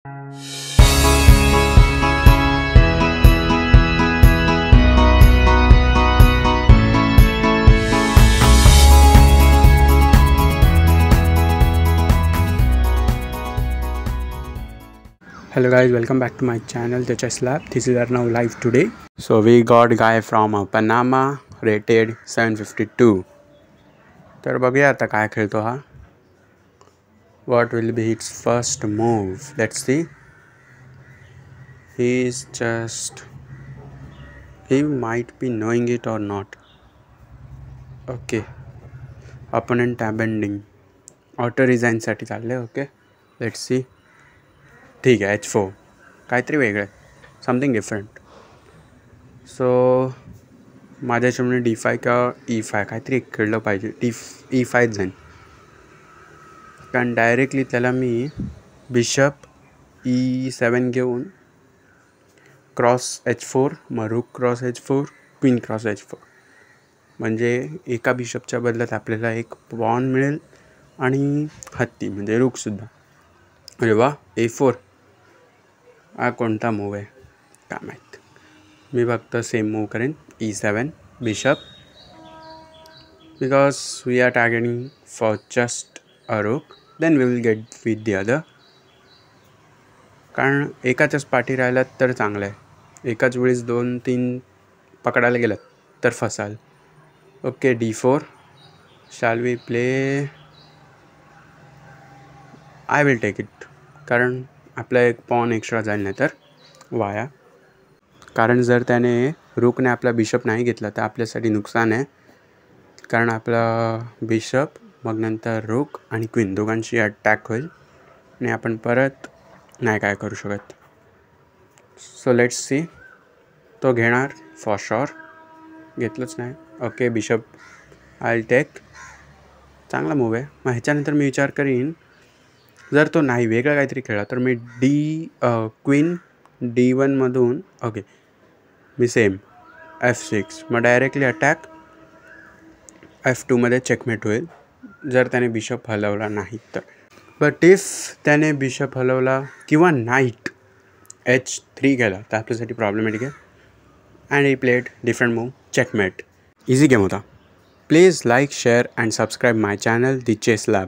Hello guys, welcome back to my channel The Chess Lab. This is our now live today. So we got guy from Panama rated 752. तर बघूया आता काय खेळतो हा. What will be its first move? Let's see. He might be knowing it or not. Okay. Opponent abandoned. Auto resign साठी चालले. Okay. Let's see. ठीक आहे H4 काहीतरी वेगळं आहे, समथिंग डिफरंट. सो माझ्या हिशोबाने D5 किंवा E5 काहीतरी खेळलं पाहिजे. E5 जाईन, कारण डायरेक्टली त्याला मी बिशप E7 घेऊन क्रॉस H4, मग रूक cross H4, queen cross H4, म्हणजे एका बिशपच्या बदल्यात आपल्याला एक पॉन मिळेल आणि हत्ती म्हणजे रूकसुद्धा. अरे वा, A4 हा कोणता मूव आहे काय माहीत. मी फक्त सेम मूव करेन E7 bishop, because we are targeting for just a rook, then we will get with the other. कारण एकाच्याच पाठी राहिलात तर चांगलं आहे, एकाच वेळेस 2-3 पकडायला गेलात तर फसाल. Okay D4 shall we play. I will take it, कारण आपला एक पॉन एक्स्ट्रा जाईल नाही तर वाया. कारण जर त्याने रूकने आपला बिशप नाही घेतला तर आपल्यासाठी नुकसान आहे, कारण आपला बिशप मग नंतर रूक आणि क्वीन दोघांशी अटॅक होईल आणि आपण परत नाही काय करू शकत. So let's see. तो घेणार फॉर शॉर, घेतलंच नाही. Okay bishop I take. चांगला मूव आहे. मग ह्याच्यानंतर मी विचार करीन, जर तो नाही वेगळा काहीतरी खेळला तर मी क्वीन D1मधून ओके मी सेम F6, मग डायरेक्टली अटॅक F2मध्ये चेकमेट होईल जर त्याने बिशप हलवला नाही तर. बट इफ त्याने बिशप हलवला किंवा नाईट H3 केला तर आपल्यासाठी प्रॉब्लेमॅटिक आहे. And he played different move, checkmate. Easy game होता. Please like, share and subscribe my channel the Chess lab.